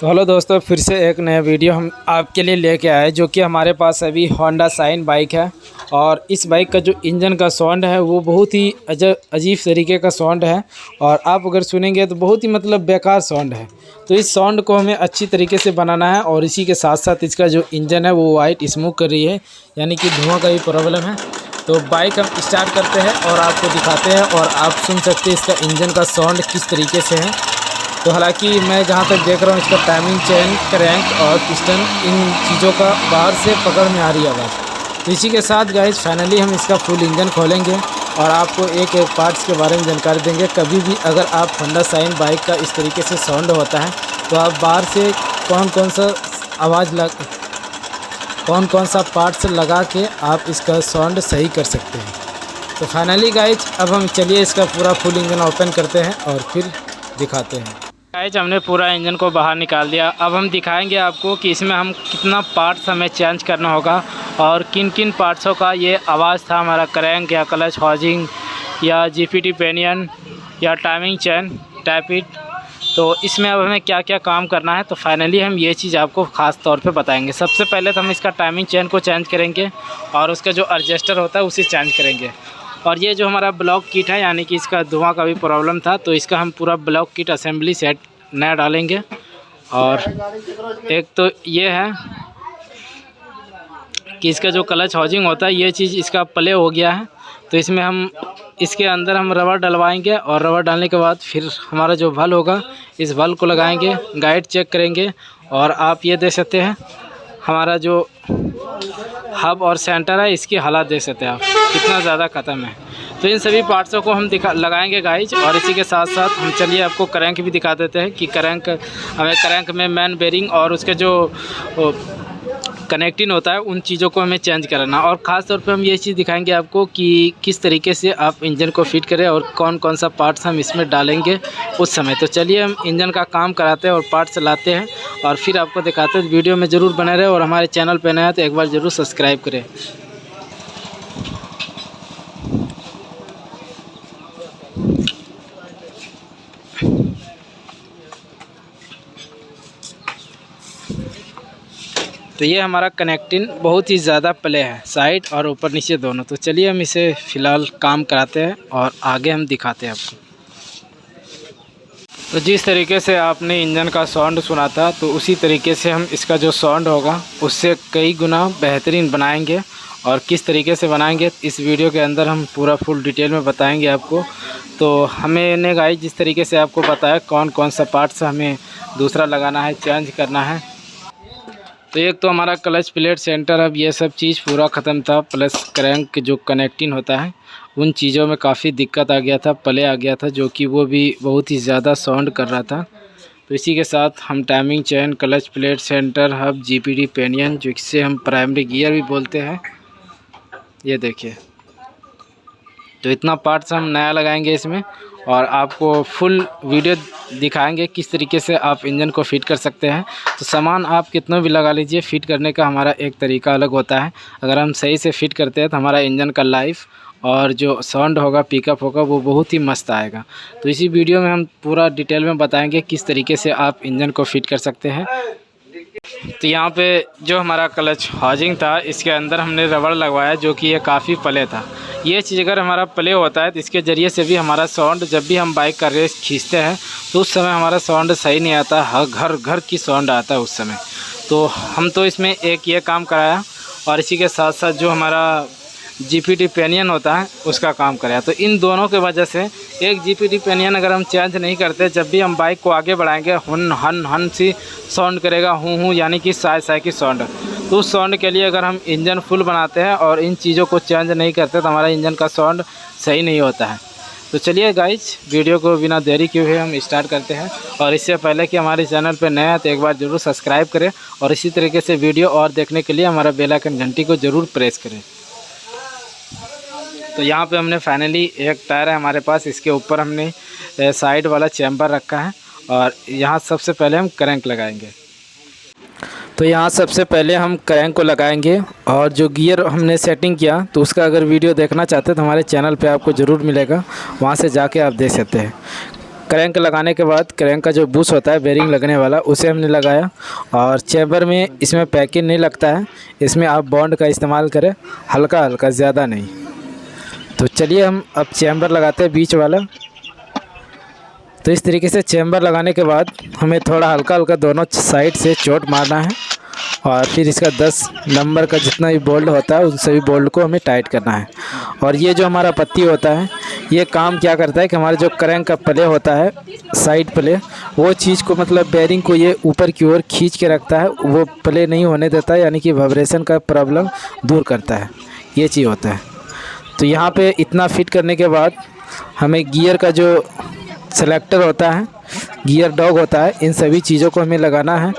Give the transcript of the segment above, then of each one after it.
तो हेलो दोस्तों, फिर से एक नया वीडियो हम आपके लिए लेके आए जो कि हमारे पास अभी होंडा शाइन बाइक है। और इस बाइक का जो इंजन का साउंड है वो बहुत ही अजीब तरीके का साउंड है। और आप अगर सुनेंगे तो बहुत ही बेकार साउंड है। तो इस साउंड को हमें अच्छी तरीके से बनाना है। और इसी के साथ साथ इसका जो इंजन है वो वाइट स्मोक कर रही है, यानी कि धुआं का भी प्रॉब्लम है। तो बाइक हम स्टार्ट करते हैं और आपको दिखाते हैं और आप सुन सकते हैं इसका इंजन का साउंड किस तरीके से है। तो हालांकि मैं जहाँ तक देख रहा हूँ इसका टाइमिंग चेन, क्रैंक और पिस्टन, इन चीज़ों का बाहर से पकड़ में आ रही है आवाज़। तो इसी के साथ गाइस फाइनली हम इसका फुल इंजन खोलेंगे और आपको एक एक पार्ट्स के बारे में जानकारी देंगे। कभी भी अगर आप होंडा शाइन बाइक का इस तरीके से साउंड होता है तो आप बाहर से कौन कौन सा पार्ट्स लगा के आप इसका साउंड सही कर सकते हैं। तो फाइनली गाइज अब हम चलिए इसका पूरा फुल इंजन ओपन करते हैं और फिर दिखाते हैं। गाइज हमने पूरा इंजन को बाहर निकाल दिया। अब हम दिखाएंगे आपको कि इसमें हम कितना पार्ट्स हमें चेंज करना होगा और किन किन पार्ट्सों का ये आवाज़ था, हमारा क्रैंक या क्लच हाउसिंग या जीपीटी पेनियन या टाइमिंग चेन टैपिट। तो इसमें अब हमें क्या क्या काम करना है, तो फाइनली हम ये चीज़ आपको ख़ास तौर पे बताएंगे। सबसे पहले तो हम इसका टाइमिंग चेन को चेंज करेंगे और उसका जो एडजस्टर होता है उसे चेंज करेंगे। और ये जो हमारा ब्लॉक किट है, यानी कि इसका धुआं का भी प्रॉब्लम था, तो इसका हम पूरा ब्लॉक किट असेंबली सेट नया डालेंगे। और एक तो ये है कि इसका जो क्लच हाउसिंग होता है ये चीज़ इसका प्ले हो गया है। तो इसमें हम इसके अंदर हम रबर डलवाएंगे और रबर डालने के बाद फिर हमारा जो बल होगा इस बल को लगाएंगे, गाइड चेक करेंगे। और आप ये देख सकते हैं हमारा जो हब और सेंटर है, इसकी हालत देख सकते हैं आप कितना ज़्यादा ख़त्म है। तो इन सभी पार्ट्सों को हम लगाएंगे गाइज। और इसी के साथ साथ हम चलिए आपको क्रैंक भी दिखा देते हैं कि क्रैंक में मैन बेरिंग और उसके जो कनेक्टिंग होता है उन चीज़ों को हमें चेंज कराना। और ख़ास तौर पे हम ये चीज़ दिखाएंगे आपको कि किस तरीके से आप इंजन को फिट करें और कौन कौन सा पार्ट्स हम इसमें डालेंगे उस समय। तो चलिए हम इंजन का काम कराते हैं और पार्ट्स लाते हैं और फिर आपको दिखाते हैं। वीडियो में ज़रूर बने रहे और हमारे चैनल पर नया है तो एक बार ज़रूर सब्सक्राइब करें। तो ये हमारा कनेक्टिंग बहुत ही ज़्यादा प्ले है, साइड और ऊपर नीचे दोनों। तो चलिए हम इसे फ़िलहाल काम कराते हैं और आगे हम दिखाते हैं आपको। तो जिस तरीके से आपने इंजन का साउंड सुना था तो उसी तरीके से हम इसका जो साउंड होगा उससे कई गुना बेहतरीन बनाएंगे। और किस तरीके से बनाएंगे इस वीडियो के अंदर हम पूरा फुल डिटेल में बताएंगे आपको। तो हमें गाइस जिस तरीके से आपको बताया कौन कौन सा पार्ट्स हमें दूसरा लगाना है, चेंज करना है। तो एक तो हमारा क्लच प्लेट सेंटर, अब ये सब चीज़ पूरा ख़त्म था। प्लस क्रैंक जो कनेक्टिंग होता है उन चीज़ों में काफ़ी दिक्कत आ गया था, प्ले आ गया था, जो कि वो भी बहुत ही ज़्यादा साउंड कर रहा था। तो इसी के साथ हम timing chain, clutch plate centre, hub, GPT pinion, जो इससे हम प्राइमरी गियर भी बोलते हैं, ये देखिए। तो इतना पार्ट्स हम नया लगाएंगे इसमें और आपको फुल वीडियो दिखाएंगे किस तरीके से आप इंजन को फिट कर सकते हैं। तो सामान आप कितना भी लगा लीजिए, फिट करने का हमारा एक तरीका अलग होता है। अगर हम सही से फिट करते हैं तो हमारा इंजन का लाइफ और जो साउंड होगा, पिकअप होगा, वो बहुत ही मस्त आएगा। तो इसी वीडियो में हम पूरा डिटेल में बताएंगे किस तरीके से आप इंजन को फिट कर सकते हैं। तो यहाँ पे जो हमारा क्लच हाउसिंग था इसके अंदर हमने रबड़ लगवाया, जो कि ये काफ़ी प्ले था। ये चीज़ अगर हमारा प्ले होता है तो इसके ज़रिए से भी हमारा साउंड, जब भी हम बाइक का रेस खींचते हैं तो उस समय हमारा साउंड सही नहीं आता, हर घर की साउंड आता है उस समय। तो हम तो इसमें एक ये काम कराया और इसी के साथ साथ जो हमारा जीपीटी पेनियन होता है उसका काम कराया। तो इन दोनों के वजह से एक जीपीटी पेनियन अगर हम चेंज नहीं करते, जब भी हम बाइक को आगे बढ़ाएंगे हुन हन हन सी साउंड करेगा, हूँ यानी कि साय की साउंड। तो उस साउंड के लिए अगर हम इंजन फुल बनाते हैं और इन चीज़ों को चेंज नहीं करते तो हमारा इंजन का साउंड सही नहीं होता है। तो चलिए गाइज वीडियो को बिना देरी किए हुए हम स्टार्ट करते हैं। और इससे पहले कि हमारे चैनल पर नया है तो एक बार ज़रूर सब्सक्राइब करें और इसी तरीके से वीडियो और देखने के लिए हमारा बेल आइकन घंटी को ज़रूर प्रेस करें। तो यहाँ पे हमने फाइनली एक टायर है हमारे पास, इसके ऊपर हमने साइड वाला चैम्बर रखा है और यहाँ सबसे पहले हम क्रैंक लगाएंगे। तो यहाँ सबसे पहले हम क्रैंक को लगाएंगे और जो गियर हमने सेटिंग किया तो उसका अगर वीडियो देखना चाहते हैं तो हमारे चैनल पे आपको ज़रूर मिलेगा, वहाँ से जाके आप देख सकते हैं। क्रैंक लगाने के बाद क्रैंक का जो बुश होता है बेरिंग लगने वाला उसे हमने लगाया। और चैम्बर में इसमें पैकिंग नहीं लगता है, इसमें आप बॉन्ड का इस्तेमाल करें, हल्का हल्का, ज़्यादा नहीं। तो चलिए हम अब चैम्बर लगाते हैं बीच वाला। तो इस तरीके से चैम्बर लगाने के बाद हमें थोड़ा हल्का हल्का दोनों साइड से चोट मारना है और फिर इसका 10 नंबर का जितना भी बोल्ट होता है उन सभी बोल्ट को हमें टाइट करना है। और ये जो हमारा पत्ती होता है ये काम क्या करता है कि हमारा जो क्रैंक का प्ले होता है, साइड प्ले, वो चीज़ को मतलब बेरिंग को ये ऊपर की ओर खींच के रखता है, वो प्ले नहीं होने देता है, यानी कि वाइब्रेशन का प्रॉब्लम दूर करता है, ये चीज़ होता है। तो यहाँ पे इतना फिट करने के बाद हमें गियर का जो सेलेक्टर होता है, गियर डॉग होता है, इन सभी चीज़ों को हमें लगाना है।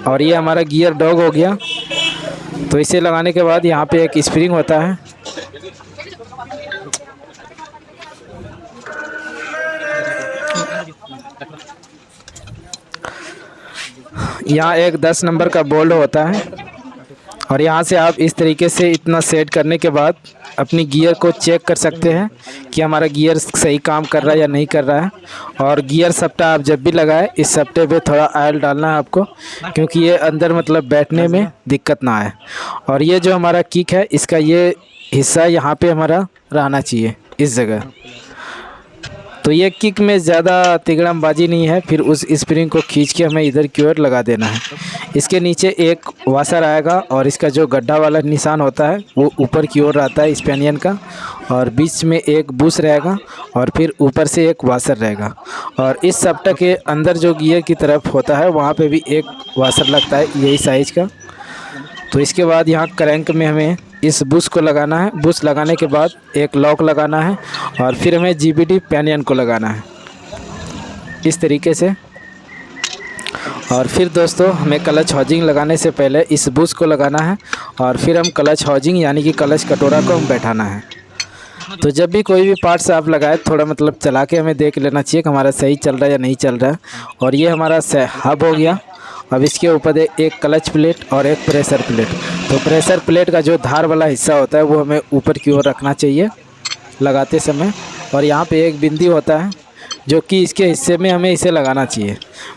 और ये हमारा गियर डॉग हो गया। तो इसे लगाने के बाद यहाँ पे एक स्प्रिंग होता है, यहाँ एक 10 नंबर का बोल्ट होता है। और यहाँ से आप इस तरीके से इतना सेट करने के बाद अपनी गियर को चेक कर सकते हैं कि हमारा गियर सही काम कर रहा है या नहीं कर रहा है। और गियर सप्टा आप जब भी लगाएं, इस सप्टे पे थोड़ा ऑयल डालना है आपको, क्योंकि ये अंदर मतलब बैठने में दिक्कत ना आए। और ये जो हमारा किक है, इसका ये हिस्सा यहाँ पे हमारा रहना चाहिए, इस जगह। तो ये किक में ज़्यादा तिगड़मबाजी नहीं है, फिर उस स्प्रिंग को खींच के हमें इधर की ओर लगा देना है। इसके नीचे एक वाशर आएगा और इसका जो गड्ढा वाला निशान होता है वो ऊपर की ओर रहता है स्पेनियन का, और बीच में एक बुश रहेगा और फिर ऊपर से एक वाशर रहेगा। और इस सप्टा के अंदर जो गियर की तरफ होता है वहाँ पे भी एक वाशर लगता है यही साइज़ का। तो इसके बाद यहाँ क्रैंक में हमें इस बुश को लगाना है। बुश लगाने के बाद एक लॉक लगाना है और फिर हमें जीबीडी पैनियन को लगाना है इस तरीके से। और फिर दोस्तों हमें क्लच हाउसिंग लगाने से पहले इस बुश को लगाना है और फिर हम क्लच हाउसिंग यानी कि क्लच कटोरा को हम बैठाना है। तो जब भी कोई भी पार्ट्स आप लगाए थोड़ा मतलब चला के हमें देख लेना चाहिए कि हमारा सही चल रहा है या नहीं चल रहा है। और ये हमारा हब हो गया। अब इसके ऊपर एक क्लच प्लेट और एक प्रेशर प्लेट। तो प्रेशर प्लेट का जो धार वाला हिस्सा होता है वो हमें ऊपर की ओर रखना चाहिए लगाते समय। और यहाँ पे एक बिंदी होता है जो कि इसके हिस्से में हमें इसे लगाना चाहिए,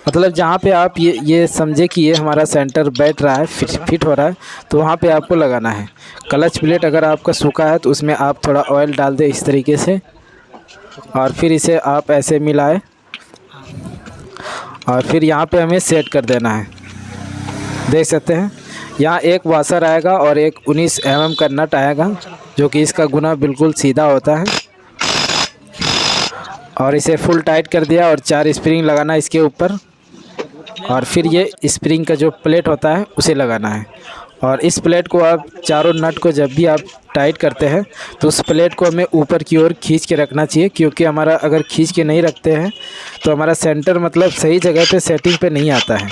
मतलब जहाँ पे आप ये समझे कि ये हमारा सेंटर बैठ रहा है, फिट हो रहा है, तो वहाँ पे आपको लगाना है। क्लच प्लेट अगर आपका सूखा है तो उसमें आप थोड़ा ऑयल डाल दें इस तरीके से और फिर इसे आप ऐसे मिलाएं और फिर यहाँ पे हमें सेट कर देना है। देख सकते हैं यहाँ एक वाशर आएगा और एक 19 mm का नट आएगा जो कि इसका गुना बिल्कुल सीधा होता है। और इसे फुल टाइट कर दिया और 4 स्प्रिंग लगाना है इसके ऊपर। और फिर ये स्प्रिंग का जो प्लेट होता है उसे लगाना है। और इस प्लेट को आप चारों नट को जब भी आप टाइट करते हैं तो उस प्लेट को हमें ऊपर की ओर खींच के रखना चाहिए, क्योंकि हमारा अगर खींच के नहीं रखते हैं तो हमारा सेंटर मतलब सही जगह पे सेटिंग पे नहीं आता है।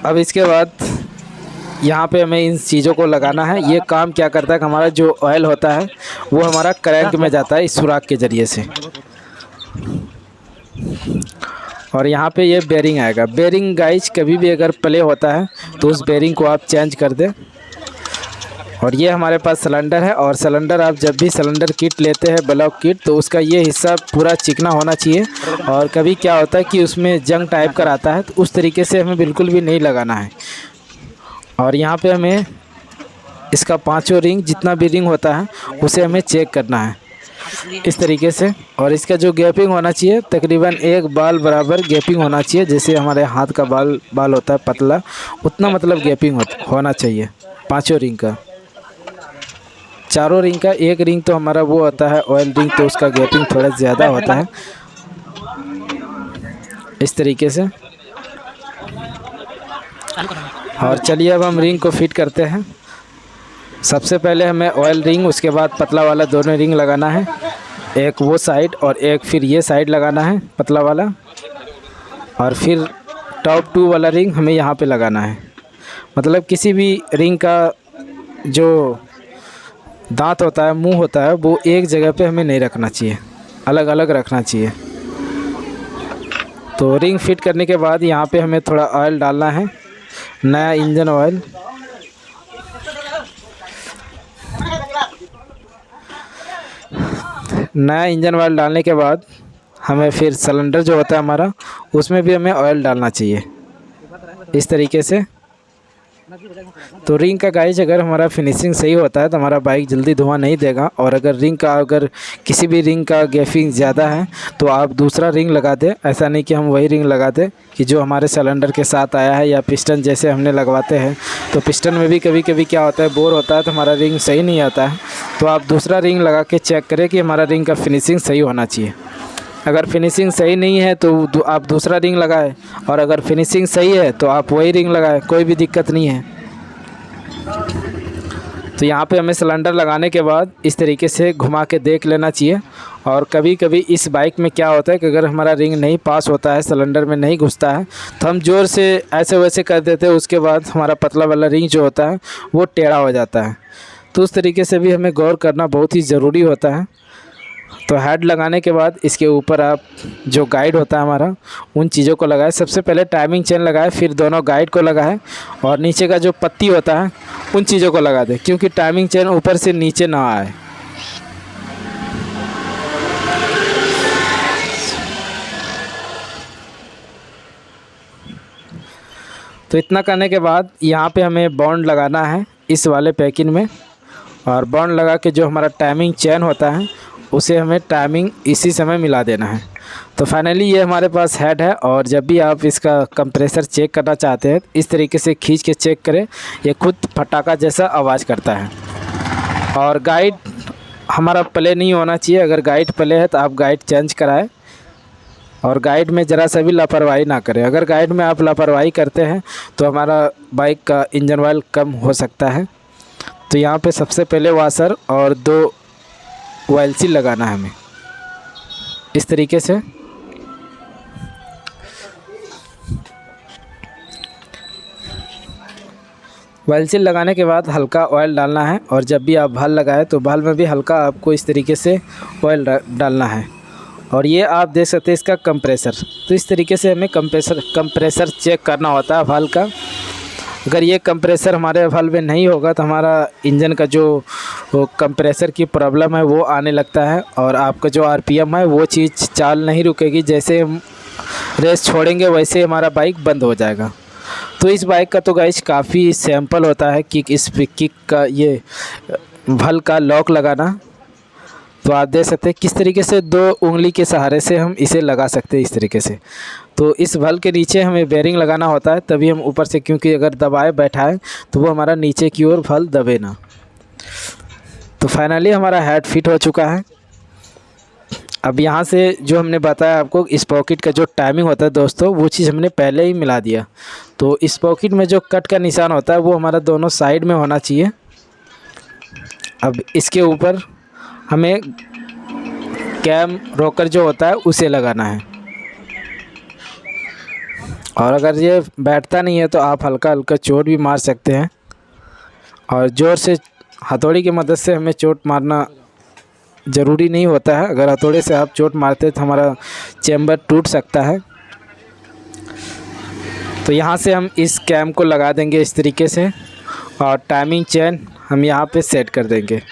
अब इसके बाद यहाँ पे हमें इन चीज़ों को लगाना है। ये काम क्या करता है कि हमारा जो ऑयल होता है वो हमारा क्रैंक में जाता है इस सुराख के ज़रिए से। और यहाँ पे ये बेरिंग आएगा। बेरिंग गाइज कभी भी अगर प्ले होता है तो उस बेरिंग को आप चेंज कर दें। और ये हमारे पास सिलेंडर है और सिलेंडर आप जब भी सिलेंडर किट लेते हैं ब्लॉक किट तो उसका ये हिस्सा पूरा चिकना होना चाहिए। और कभी क्या होता है कि उसमें जंग टाइप का आता है तो उस तरीके से हमें बिल्कुल भी नहीं लगाना है। और यहाँ पे हमें इसका 5वां रिंग जितना भी रिंग होता है उसे हमें चेक करना है इस तरीके से। और इसका जो गैपिंग होना चाहिए तकरीबन 1 बाल बराबर गैपिंग होना चाहिए, जैसे हमारे हाथ का बाल होता है पतला, उतना मतलब गैपिंग होना चाहिए 5वां रिंग का। 4 रिंग का 1 रिंग तो हमारा वो होता है ऑयल रिंग, तो उसका गैपिंग थोड़ा ज़्यादा होता है इस तरीके से। और चलिए अब हम रिंग को फिट करते हैं। सबसे पहले हमें ऑयल रिंग उसके बाद पतला वाला दोनों रिंग लगाना है, एक वो साइड और एक फिर ये साइड लगाना है पतला वाला। और फिर टॉप 2 वाला रिंग हमें यहाँ पे लगाना है। मतलब किसी भी रिंग का जो दांत होता है, मुंह होता है, वो एक जगह पे हमें नहीं रखना चाहिए, अलग अलग रखना चाहिए। तो रिंग फिट करने के बाद यहाँ पे हमें थोड़ा ऑयल डालना है, नया इंजन ऑयल। नया इंजन ऑयल डालने के बाद हमें फिर सिलेंडर जो होता है हमारा, उसमें भी हमें ऑयल डालना चाहिए इस तरीके से। तो रिंग का गाइज अगर हमारा फिनिशिंग सही होता है तो हमारा बाइक जल्दी धुआं नहीं देगा। और अगर किसी भी रिंग का गैपिंग ज़्यादा है तो आप दूसरा रिंग लगा दें। ऐसा नहीं कि हम वही रिंग लगा दें कि जो हमारे सिलेंडर के साथ आया है, या पिस्टन जैसे हमने लगवाते हैं तो पिस्टन में भी कभी कभी क्या होता है, बोर होता है तो हमारा रिंग सही नहीं आता है। तो आप दूसरा रिंग लगा के चेक करें कि हमारा रिंग का फिनिशिंग सही होना चाहिए। अगर फिनिशिंग सही नहीं है तो आप दूसरा रिंग लगाएं, और अगर फिनिशिंग सही है तो आप वही रिंग लगाएं, कोई भी दिक्कत नहीं है। तो यहाँ पे हमें सिलेंडर लगाने के बाद इस तरीके से घुमा के देख लेना चाहिए। और कभी कभी इस बाइक में क्या होता है कि अगर हमारा रिंग नहीं पास होता है, सिलेंडर में नहीं घुसता है, तो हम ज़ोर से ऐसे वैसे कर देते हैं, उसके बाद हमारा पतला वाला रिंग जो होता है वो टेढ़ा हो जाता है। तो उस तरीके से भी हमें गौर करना बहुत ही ज़रूरी होता है। तो हेड लगाने के बाद इसके ऊपर आप जो गाइड होता है हमारा, उन चीज़ों को लगाएं। सबसे पहले टाइमिंग चेन लगाएं, फिर दोनों गाइड को लगाएं, और नीचे का जो पत्ती होता है उन चीज़ों को लगा दें, क्योंकि टाइमिंग चेन ऊपर से नीचे ना आए। तो इतना करने के बाद यहाँ पे हमें बॉन्ड लगाना है इस वाले पैकिंग में, और बॉन्ड लगा के जो हमारा टाइमिंग चेन होता है उसे हमें टाइमिंग इसी समय मिला देना है। तो फाइनली ये हमारे पास हेड है। और जब भी आप इसका कंप्रेसर चेक करना चाहते हैं इस तरीके से खींच के चेक करें, ये खुद फटाका जैसा आवाज़ करता है। और गाइड हमारा प्ले नहीं होना चाहिए, अगर गाइड प्ले है तो आप गाइड चेंज कराएं, और गाइड में ज़रा सा भी लापरवाही ना करें। अगर गाइड में आप लापरवाही करते हैं तो हमारा बाइक का इंजन ऑयल कम हो सकता है। तो यहाँ पे सबसे पहले वाशर और 2 ऑयल सील लगाना है हमें इस तरीके से। ऑयल सील लगाने के बाद हल्का ऑयल डालना है, और जब भी आप भाल लगाएं तो भाल में भी हल्का आपको इस तरीके से ऑयल डालना है। और ये आप देख सकते हैं इसका कंप्रेसर। तो इस तरीके से हमें कंप्रेसर चेक करना होता है वाल्व का। अगर ये कंप्रेसर हमारे वाल्व में नहीं होगा तो हमारा इंजन का जो कंप्रेसर की प्रॉब्लम है वो आने लगता है, और आपका जो आरपीएम है वो चीज़ चाल नहीं रुकेगी। जैसे हम रेस छोड़ेंगे वैसे हमारा बाइक बंद हो जाएगा। तो इस बाइक का तो गाइस काफ़ी सैंपल होता है किक का ये वाल्व का लॉक लगाना। तो आप देख सकते हैं किस तरीके से 2 उंगली के सहारे से हम इसे लगा सकते हैं इस तरीके से। तो इस वाल्व के नीचे हमें बेरिंग लगाना होता है, तभी हम ऊपर से, क्योंकि अगर दबाए बैठाएं तो वो हमारा नीचे की ओर वाल्व दबे ना। तो फाइनली हमारा हेड फिट हो चुका है। अब यहाँ से जो हमने बताया आपको इस पॉकेट का जो टाइमिंग होता है दोस्तों, वो चीज़ हमने पहले ही मिला दिया। तो इस पॉकेट में जो कट का निशान होता है वो हमारा दोनों साइड में होना चाहिए। अब इसके ऊपर हमें कैम रोकर जो होता है उसे लगाना है, और अगर ये बैठता नहीं है तो आप हल्का हल्का चोट भी मार सकते हैं। और ज़ोर से हथौड़ी की मदद से हमें चोट मारना ज़रूरी नहीं होता है। अगर हथौड़े से आप चोट मारते हैं तो हमारा चैम्बर टूट सकता है। तो यहाँ से हम इस कैम को लगा देंगे इस तरीके से, और टाइमिंग चेन हम यहाँ पे सेट कर देंगे।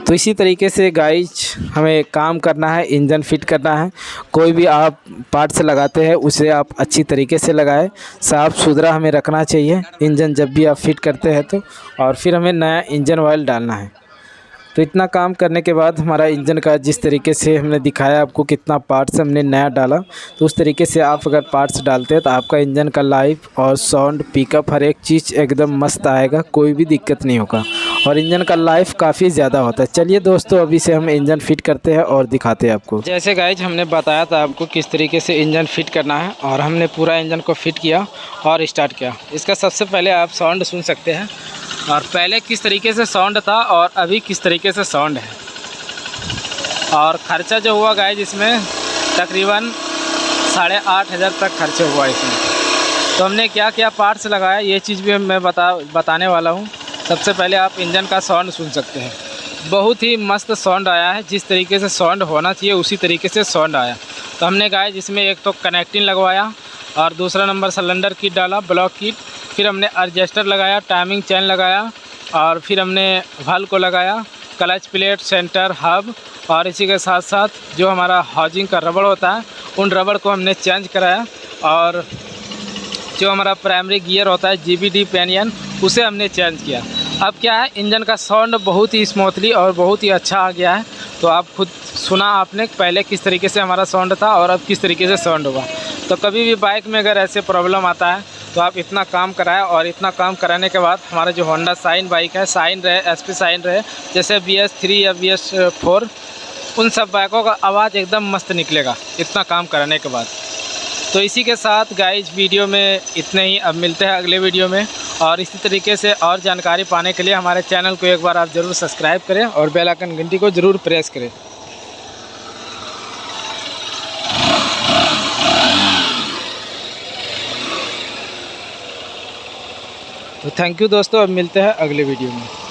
तो इसी तरीके से गाइज हमें काम करना है, इंजन फिट करना है। कोई भी आप पार्ट्स लगाते हैं उसे आप अच्छी तरीके से लगाएं, साफ़ सुथरा हमें रखना चाहिए इंजन जब भी आप फिट करते हैं तो। और फिर हमें नया इंजन ऑयल डालना है। तो इतना काम करने के बाद हमारा इंजन का जिस तरीके से हमने दिखाया आपको कितना पार्ट्स हमने नया डाला, तो उस तरीके से आप अगर पार्ट्स डालते हैं तो आपका इंजन का लाइफ और साउंड पिकअप हर एक चीज़ एकदम मस्त आएगा, कोई भी दिक्कत नहीं होगा। और इंजन का लाइफ काफ़ी ज़्यादा होता है। चलिए दोस्तों अभी से हम इंजन फिट करते हैं और दिखाते हैं आपको। जैसे गाइज हमने बताया था आपको किस तरीके से इंजन फिट करना है, और हमने पूरा इंजन को फिट किया और स्टार्ट किया। इसका सबसे पहले आप साउंड सुन सकते हैं, और पहले किस तरीके से साउंड था और अभी किस तरीके से साउंड है। और ख़र्चा जो हुआ गाइज इसमें तकरीबन 8,500 तक खर्चा हुआ इसमें। तो हमने क्या क्या पार्ट्स लगाया ये चीज़ भी मैं बताने वाला हूँ। सबसे पहले आप इंजन का साउंड सुन सकते हैं, बहुत ही मस्त साउंड आया है। जिस तरीके से साउंड होना चाहिए उसी तरीके से साउंड आया। तो हमने गाइज इसमें एक तो कनेक्टिंग लगवाया, और दूसरा नंबर सिलेंडर किट डाला, ब्लॉक किट। फिर हमने एडजस्टर लगाया, टाइमिंग चेन लगाया, और फिर हमने वाल्व को लगाया, क्लच प्लेट, सेंटर, हब और इसी के साथ साथ जो हमारा हाउसिंग का रबड़ होता है उन रबड़ को हमने चेंज कराया, और जो हमारा प्राइमरी गियर होता है GBD पेनियन उसे हमने चेंज किया। अब क्या है, इंजन का साउंड बहुत ही स्मूथली और बहुत ही अच्छा आ गया है। तो आप खुद सुना आपने पहले किस तरीके से हमारा साउंड था और अब किस तरीके से साउंड होगा। तो कभी भी बाइक में अगर ऐसे प्रॉब्लम आता है तो आप इतना काम कराएं, और इतना काम कराने के बाद हमारा जो होंडा शाइन बाइक है, शाइन रहे, SP शाइन रहे, जैसे BS3 या BS4, उन सब बाइकों का आवाज़ एकदम मस्त निकलेगा इतना काम कराने के बाद। तो इसी के साथ गाइज वीडियो में इतने ही। अब मिलते हैं अगले वीडियो में, और इसी तरीके से और जानकारी पाने के लिए हमारे चैनल को एक बार आप ज़रूर सब्सक्राइब करें और बेल आइकन घंटी को ज़रूर प्रेस करें। तो थैंक यू दोस्तों, अब मिलते हैं अगले वीडियो में।